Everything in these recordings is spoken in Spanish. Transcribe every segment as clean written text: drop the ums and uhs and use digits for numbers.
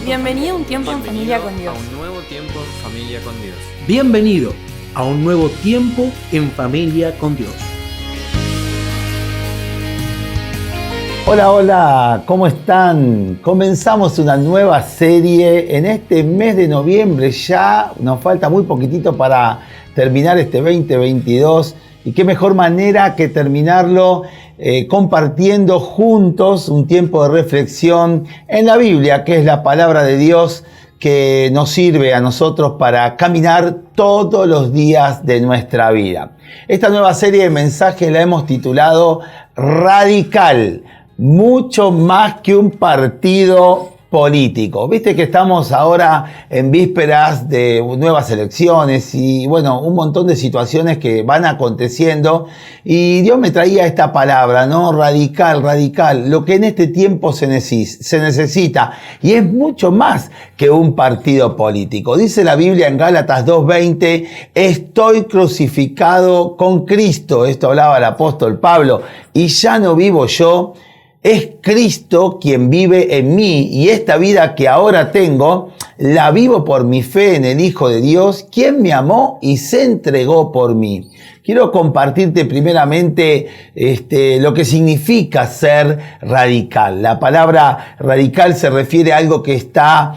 Bienvenido a un tiempo en familia con Dios. A un nuevo tiempo en familia con Dios. Bienvenido a un nuevo tiempo en familia con Dios. Hola, ¿cómo están? Comenzamos una nueva serie en este mes de noviembre. Ya nos falta muy poquitito para terminar este 2022. Y qué mejor manera que terminarlo compartiendo juntos un tiempo de reflexión en la Biblia, que es la palabra de Dios que nos sirve a nosotros para caminar todos los días de nuestra vida. Esta nueva serie de mensajes la hemos titulado Radical, mucho más que un partido político. Viste que estamos ahora en vísperas de nuevas elecciones y bueno, un montón de situaciones que van aconteciendo y Dios me traía esta palabra, ¿no? Radical, lo que en este tiempo se necesita y es mucho más que un partido político. Dice la Biblia en Gálatas 2:20, estoy crucificado con Cristo, esto hablaba el apóstol Pablo, y ya no vivo yo, es Cristo quien vive en mí y esta vida que ahora tengo, la vivo por mi fe en el Hijo de Dios, quien me amó y se entregó por mí. Quiero compartirte primeramente lo que significa ser radical. La palabra radical se refiere a algo que está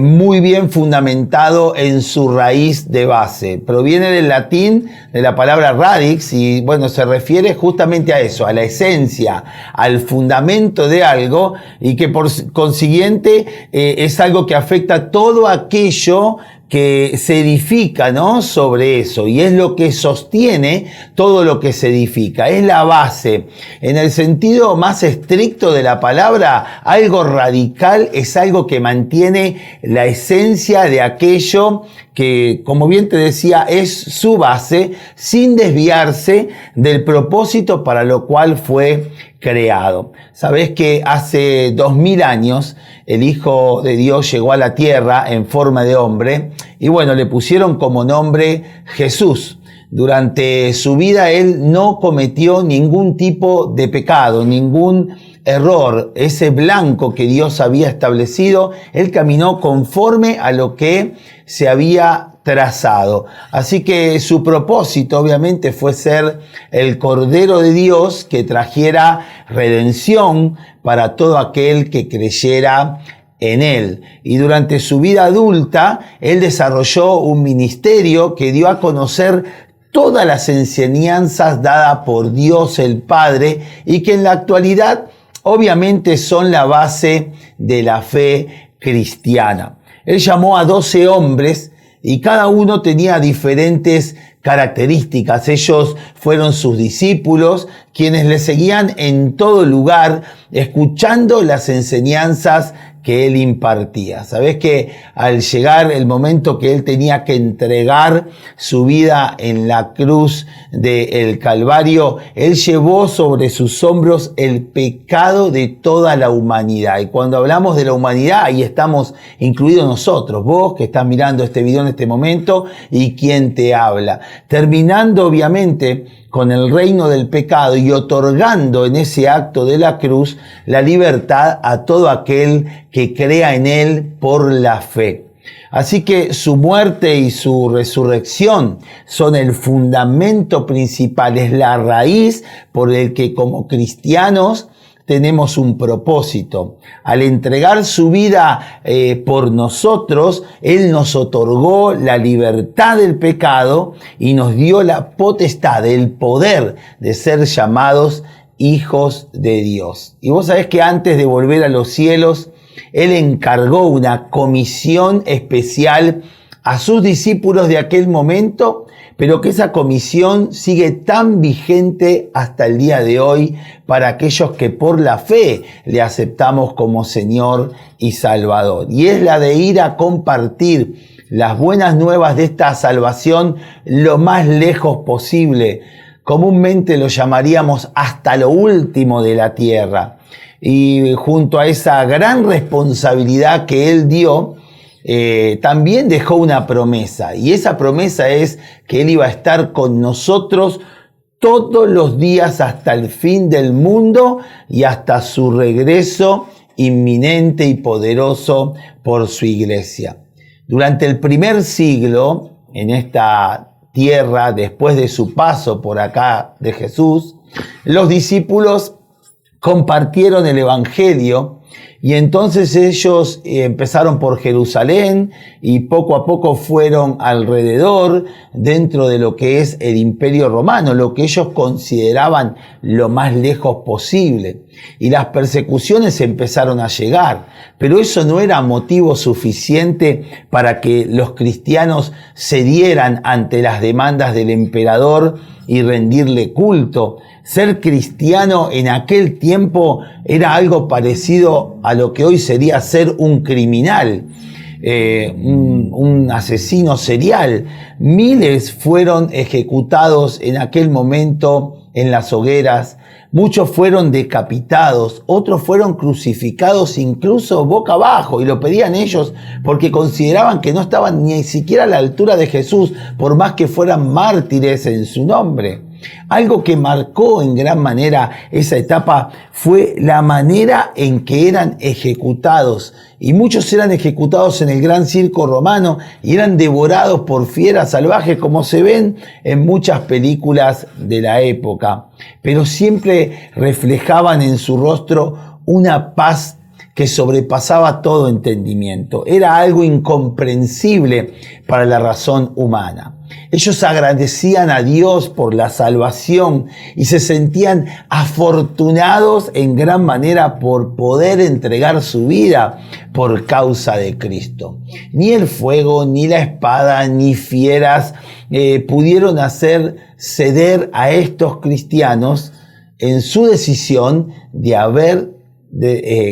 muy bien fundamentado en su raíz de base. Proviene del latín, de la palabra radix, y bueno, se refiere justamente a eso, a la esencia, al fundamento de algo, y que por consiguiente es algo que afecta todo aquello que se edifica, ¿no?, sobre eso, y es lo que sostiene todo lo que se edifica, es la base. En el sentido más estricto de la palabra, algo radical es algo que mantiene la esencia de aquello que, como bien te decía, es su base, sin desviarse del propósito para lo cual fue creado. Sabés que hace 2000 años el Hijo de Dios llegó a la tierra en forma de hombre y bueno, le pusieron como nombre Jesús. Durante su vida él no cometió ningún tipo de pecado, ningún error. Ese blanco que Dios había establecido, él caminó conforme a lo que se había trazado. Así que su propósito obviamente fue ser el Cordero de Dios que trajera redención para todo aquel que creyera en él. Y durante su vida adulta, él desarrolló un ministerio que dio a conocer todas las enseñanzas dadas por Dios el Padre y que en la actualidad obviamente son la base de la fe cristiana. Él llamó a 12 hombres y cada uno tenía diferentes características. Ellos fueron sus discípulos, quienes le seguían en todo lugar, escuchando las enseñanzas que él impartía. Sabés que al llegar el momento que él tenía que entregar su vida en la cruz del Calvario, él llevó sobre sus hombros el pecado de toda la humanidad. Y cuando hablamos de la humanidad, ahí estamos incluidos nosotros, vos que estás mirando este video en este momento y quien te habla. Terminando obviamente con el reino del pecado y otorgando en ese acto de la cruz la libertad a todo aquel que crea en él por la fe. Así que su muerte y su resurrección son el fundamento principal, es la raíz por el que como cristianos tenemos un propósito. Al entregar su vida por nosotros, él nos otorgó la libertad del pecado y nos dio la potestad, el poder de ser llamados hijos de Dios. Y vos sabés que antes de volver a los cielos, él encargó una comisión especial a sus discípulos de aquel momento, pero que esa comisión sigue tan vigente hasta el día de hoy para aquellos que por la fe le aceptamos como Señor y Salvador. Y es la de ir a compartir las buenas nuevas de esta salvación lo más lejos posible. Comúnmente lo llamaríamos hasta lo último de la tierra. Y junto a esa gran responsabilidad que él dio, también dejó una promesa, y esa promesa es que él iba a estar con nosotros todos los días hasta el fin del mundo y hasta su regreso inminente y poderoso por su iglesia. Durante el primer siglo, en esta tierra, después de su paso por acá de Jesús, los discípulos compartieron el evangelio y entonces ellos empezaron por Jerusalén y poco a poco fueron alrededor dentro de lo que es el Imperio Romano, lo que ellos consideraban lo más lejos posible. Y las persecuciones empezaron a llegar, pero eso no era motivo suficiente para que los cristianos cedieran ante las demandas del emperador y rendirle culto. Ser cristiano en aquel tiempo era algo parecido a lo que hoy sería ser un criminal, un asesino serial. Miles fueron ejecutados en aquel momento en las hogueras, muchos fueron decapitados, otros fueron crucificados incluso boca abajo, y lo pedían ellos porque consideraban que no estaban ni siquiera a la altura de Jesús, por más que fueran mártires en su nombre. Algo que marcó en gran manera esa etapa fue la manera en que eran ejecutados. Y muchos eran ejecutados en el gran circo romano y eran devorados por fieras salvajes, como se ven en muchas películas de la época. Pero siempre reflejaban en su rostro una paz que sobrepasaba todo entendimiento. Era algo incomprensible para la razón humana. Ellos agradecían a Dios por la salvación y se sentían afortunados en gran manera por poder entregar su vida por causa de Cristo. Ni el fuego, ni la espada, ni fieras pudieron hacer ceder a estos cristianos en su decisión de haber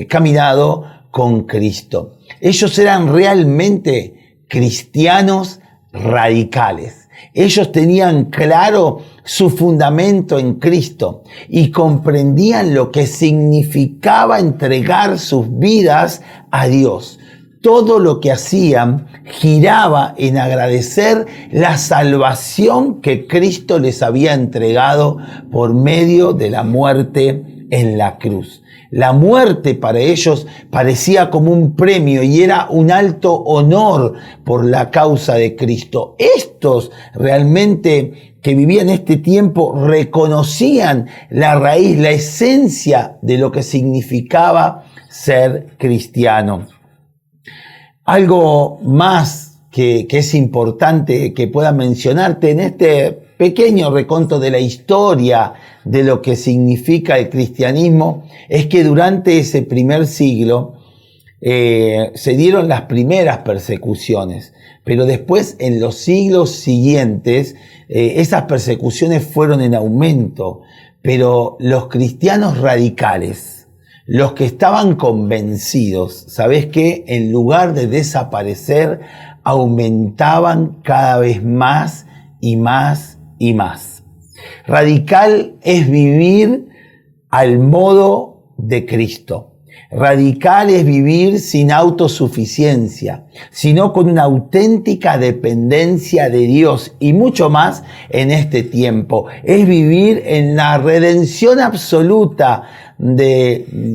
caminado con Cristo. Ellos eran realmente cristianos radicales. Ellos tenían claro su fundamento en Cristo y comprendían lo que significaba entregar sus vidas a Dios. Todo lo que hacían giraba en agradecer la salvación que Cristo les había entregado por medio de la muerte en la cruz. La muerte para ellos parecía como un premio y era un alto honor por la causa de Cristo. Estos realmente que vivían este tiempo reconocían la raíz, la esencia de lo que significaba ser cristiano. Algo más que es importante que pueda mencionarte en este pequeño reconto de la historia de lo que significa el cristianismo es que durante ese primer siglo se dieron las primeras persecuciones, pero después en los siglos siguientes esas persecuciones fueron en aumento, pero los cristianos radicales, los que estaban convencidos, ¿sabés qué? En lugar de desaparecer, aumentaban cada vez más y más y más. Radical es vivir al modo de Cristo. Radical es vivir sin autosuficiencia, sino con una auténtica dependencia de Dios y mucho más en este tiempo. Es vivir en la redención absoluta del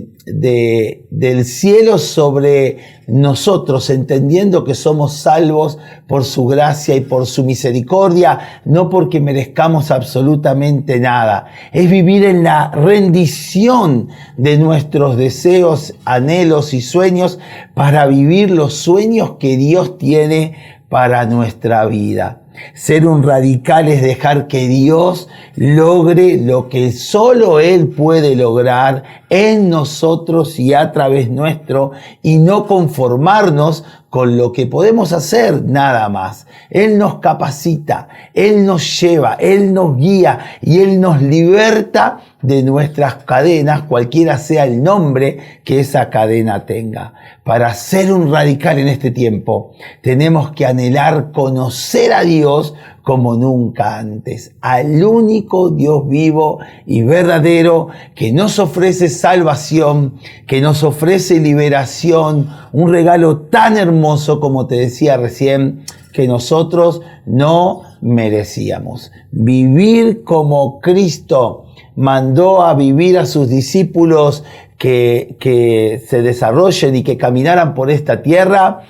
cielo sobre nosotros, entendiendo que somos salvos por su gracia y por su misericordia, no porque merezcamos absolutamente nada. Es vivir en la rendición de nuestros deseos, anhelos y sueños para vivir los sueños que Dios tiene para nuestra vida. Ser un radical es dejar que Dios logre lo que solo Él puede lograr en nosotros y a través nuestro, y no conformarnos con lo que podemos hacer nada más. Él nos capacita, Él nos lleva, Él nos guía y Él nos liberta de nuestras cadenas, cualquiera sea el nombre que esa cadena tenga. Para ser un radical en este tiempo, tenemos que anhelar conocer a Dios como nunca antes, al único Dios vivo y verdadero que nos ofrece salvación, que nos ofrece liberación, un regalo tan hermoso como te decía recién, que nosotros no merecíamos. Vivir como Cristo mandó a vivir a sus discípulos que se desarrollen y que caminaran por esta tierra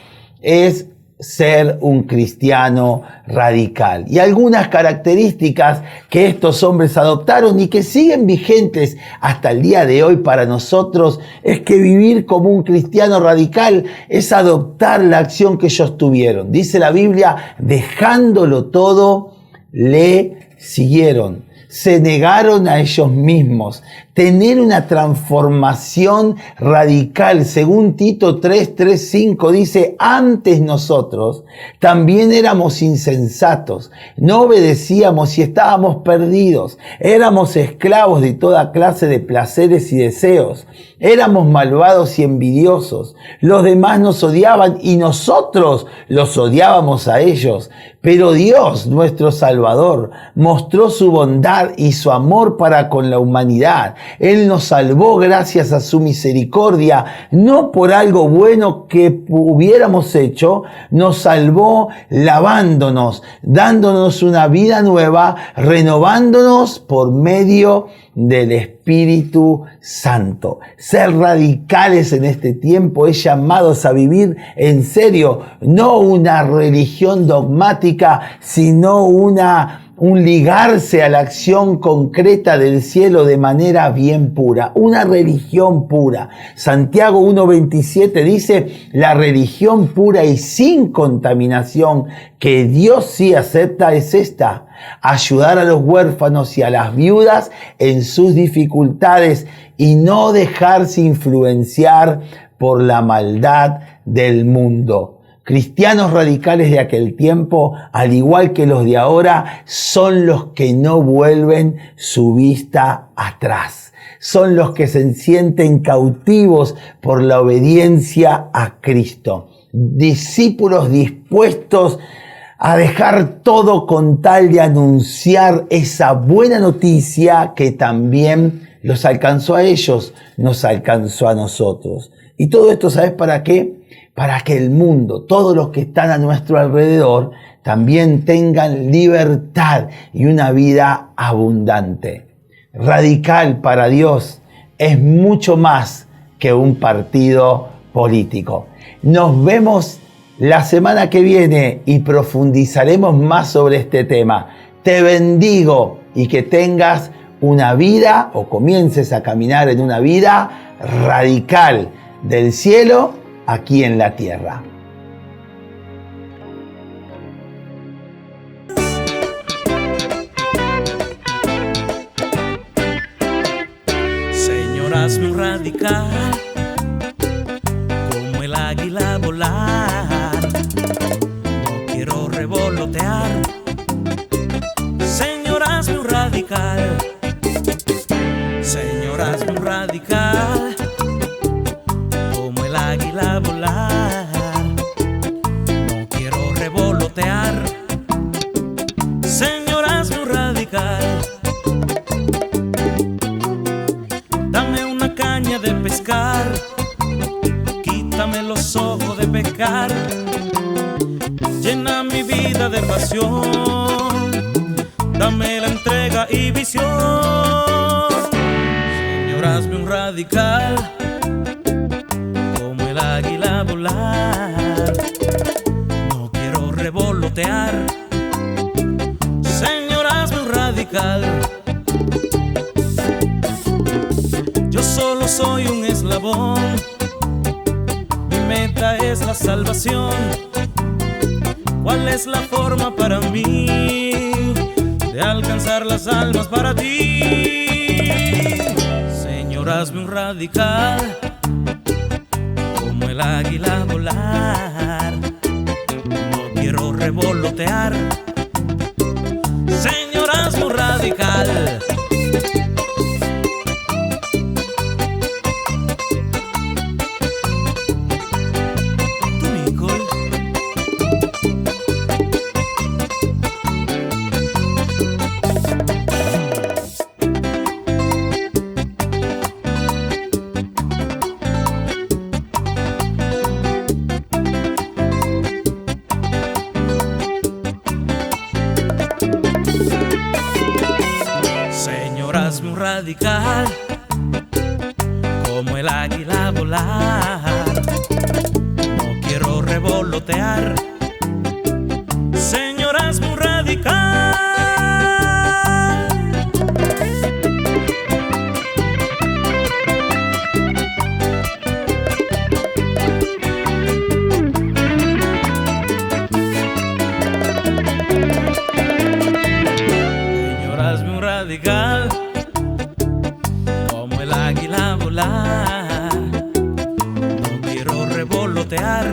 es ser un cristiano radical. Y algunas características que estos hombres adoptaron y que siguen vigentes hasta el día de hoy para nosotros es que vivir como un cristiano radical es adoptar la acción que ellos tuvieron. Dice la Biblia, dejándolo todo, le siguieron. Se negaron a ellos mismos. Tener una transformación radical. Según Tito 3:5 dice, antes nosotros también éramos insensatos, no obedecíamos y estábamos perdidos. Éramos esclavos de toda clase de placeres y deseos. Éramos malvados y envidiosos. Los demás nos odiaban y nosotros los odiábamos a ellos. Pero Dios, nuestro Salvador, mostró su bondad y su amor para con la humanidad. Él nos salvó gracias a su misericordia, no por algo bueno que hubiéramos hecho, nos salvó lavándonos, dándonos una vida nueva, renovándonos por medio del Espíritu Santo. Ser radicales en este tiempo es llamados a vivir en serio, no una religión dogmática, sino un ligarse a la acción concreta del cielo de manera bien pura, una religión pura. Santiago 1:27 dice, la religión pura y sin contaminación que Dios sí acepta es esta: ayudar a los huérfanos y a las viudas en sus dificultades y no dejarse influenciar por la maldad del mundo. Cristianos radicales de aquel tiempo, al igual que los de ahora, son los que no vuelven su vista atrás. Son los que se sienten cautivos por la obediencia a Cristo. Discípulos dispuestos a dejar todo con tal de anunciar esa buena noticia que también los alcanzó a ellos, nos alcanzó a nosotros. Y todo esto, ¿sabes para qué? Para que el mundo, todos los que están a nuestro alrededor, también tengan libertad y una vida abundante. Radical para Dios es mucho más que un partido político. Nos vemos la semana que viene y profundizaremos más sobre este tema. Te bendigo y que tengas una vida o comiences a caminar en una vida radical del cielo aquí en la tierra. Señor, hazme un radical, como el águila volar. No quiero revolotear. Señor, hazme un radical. Señor, hazme un radical, como el águila volar. No quiero revolotear. Señor, hazme un radical. Dame una caña de pescar, quítame los ojos de pecar. Llena mi vida de pasión, dame la entrega y visión. Señor, hazme un radical, como el águila volar. No quiero revolotear. Señor, hazme un radical. Yo solo soy un eslabón, mi meta es la salvación. ¿Cuál es la forma para mí de alcanzar las almas para ti? Señor, hazme un radical, como el águila volar. No quiero revolotear. Señor, hazme un radical. radical, como el águila volar. No quiero revolotear, señora, es muy radical. Señora, es muy radical, como el águila volar. No quiero revolotear,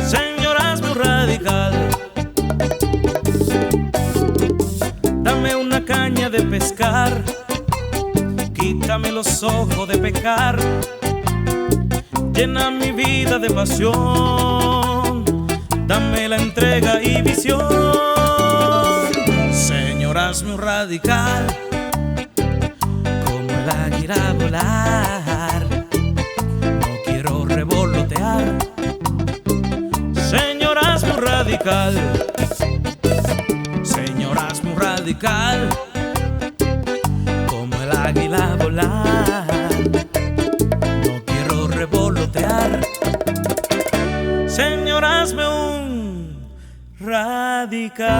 señora, es muy radical. Dame una caña de pescar, quítame los ojos de pecar, llena mi vida de pasión, dame la entrega y visión. Señora, es muy radical, como el águila volar. No quiero revolotear, señora, es muy radical. Señora, es muy radical, como el águila volar. No quiero revolotear, señora, hazme un radical.